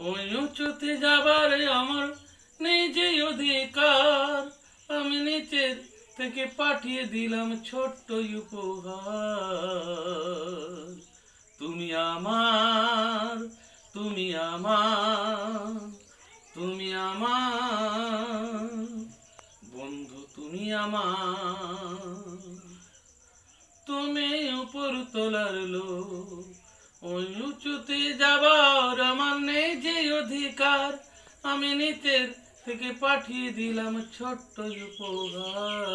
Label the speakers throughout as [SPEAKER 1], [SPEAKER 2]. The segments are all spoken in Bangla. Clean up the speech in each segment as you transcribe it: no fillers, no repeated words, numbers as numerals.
[SPEAKER 1] ওই উঁচুতে যাবার আমার নেই যে অধিকার, আমি নিচের থেকে পাঠিয়ে দিলাম ছোট্ট উপহার। তুমি আমার, তুমি আমার, তুমি আমার বন্ধু, তুমি আমার। তুমি উপর তোলার লোক, ওই উঁচুতে যাবার আমার নেই যে অধিকার, আমি নিচের থেকে পাঠিয়ে দিলাম ছোট্ট উপহার।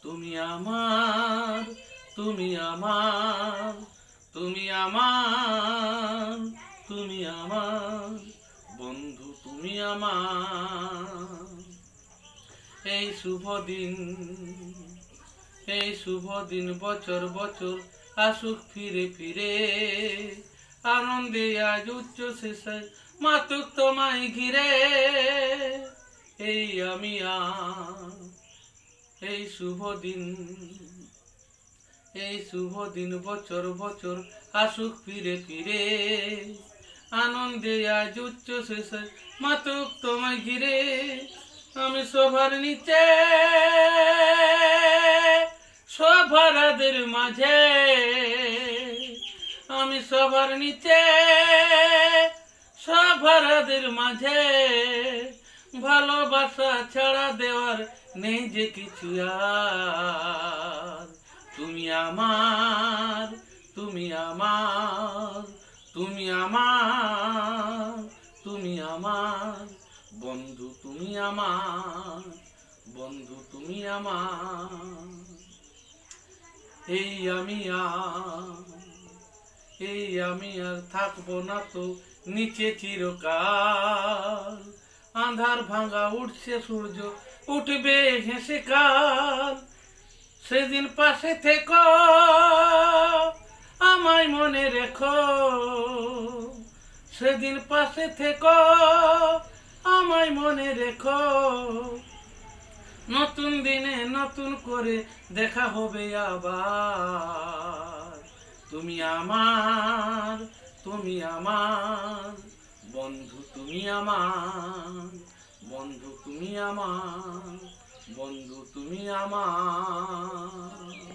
[SPEAKER 1] তুমি আমার, তুমি আমার, তুমি আমার, তুমি আমার বন্ধু, তুমি আমার। এই শুভ দিন, এই শুভ দিন বছর বছর আসুক ফিরে ফিরে, আনন্দে আজ উচ্চ শেষে মাতুক তোমায় ঘিরে। এই আমি এই শুভ দিন, এই শুভ দিন বছর বছর আসুক ফিরে ফিরে, আনন্দে আজ উচ্চ শেষে মাতুক তোমায় ঘিরে। আমি সবার নিচে, সভারাদের মাঝে, আমি সবার নিচে, সভারাদের মাঝে, ভালোবাসা ছাড়া দেওয়ার নেই যে কিছু আর। তুমি আমার, তুমি আমার, তুমি আমার, তুমি আমার বন্ধু, তুমি আমার বন্ধু, তুমি আমার। এই আমি আর থাকবো না তো নিচে চিরকাল, আঁধার ভাঙা উঠছে সূর্য, উঠবে হেসে কাল। সেদিন পাশে থেকো, আমায় মনে রেখো, সেদিন পাশে থেকো, আমায় মনে রেখো। নতুন দিনে নতুন করে দেখা হবে আবার। তুমি আমার, তুমি আমার বন্ধু, তুমি আমার বন্ধু, তুমি আমার বন্ধু, তুমি আমার।